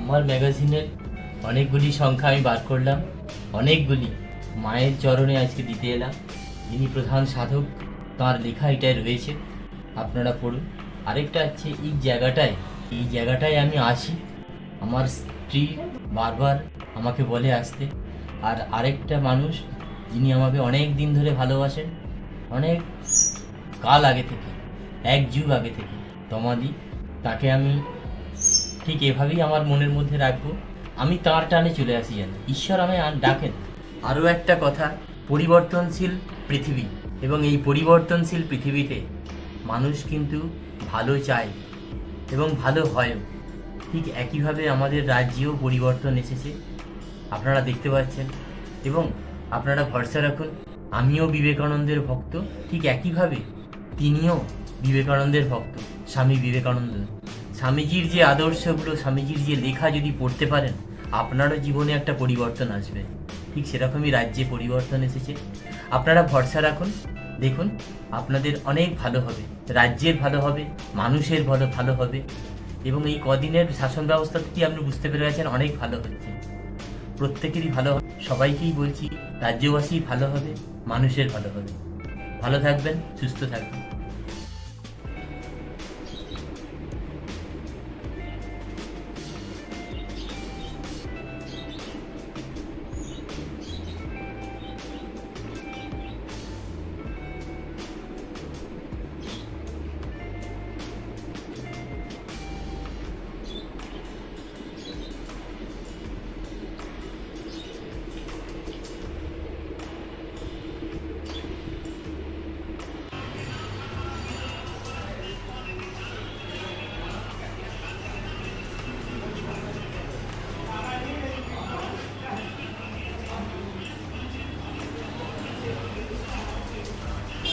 আমার ম্যাগাজিনের অনেকগুলি সংখ্যা আমি বার করলাম, অনেকগুলি মায়ের চরণে আজকে দিতে এলাম। যিনি প্রধান সাধক, তাঁর লেখা এটাই রয়েছে, আপনারা পড়ুন। আরেকটা হচ্ছে এই জায়গাটায় আমি আসি, আমার স্ত্রী বারবার আমাকে বলে আসতে। আর আরেকটা মানুষ যিনি আমাকে অনেক দিন ধরে ভালোবাসেন, অনেক কাল আগে থেকে, এক যুগ আগে থেকে, তমাদি, তাকে আমি ঠিক এভাবেই আমার মনের মধ্যে রাখবো। আমি তাঁর টানে চলে আসি যেন ঈশ্বর আমায় আর ডাকেন। আরও একটা কথা, পরিবর্তনশীল পৃথিবী, এবং এই পরিবর্তনশীল পৃথিবীতে মানুষ কিন্তু ভালো চায় এবং ভালো হয়ও। ঠিক একইভাবে আমাদের রাজ্যেও পরিবর্তন এসেছে, আপনারা দেখতে পাচ্ছেন। এবং আপনারা ভরসা রাখুন, আমিও বিবেকানন্দের ভক্ত, ঠিক একইভাবে তিনিও বিবেকানন্দের ভক্ত, স্বামী বিবেকানন্দ। স্বামীজির যে আদর্শগুলো, স্বামীজির যে লেখা যদি পড়তে পারেন, আপনারও জীবনে একটা পরিবর্তন আসবে। ঠিক সেরকমই রাজ্যে পরিবর্তন এসেছে। আপনারা ভরসা রাখুন, দেখুন আপনাদের অনেক ভালো হবে, রাজ্যের ভালো হবে, মানুষের ভালো হবে। এবং এই কদিনের শাসন ব্যবস্থা থেকে আপনি বুঝতে পেরে গেছেন অনেক ভালো হচ্ছে, প্রত্যেকেরই ভালো হবে। সবাইকেই বলছি, রাজ্যবাসী ভালো হবে, মানুষের ভালো হবে। ভালো থাকবেন, সুস্থ থাকবেন।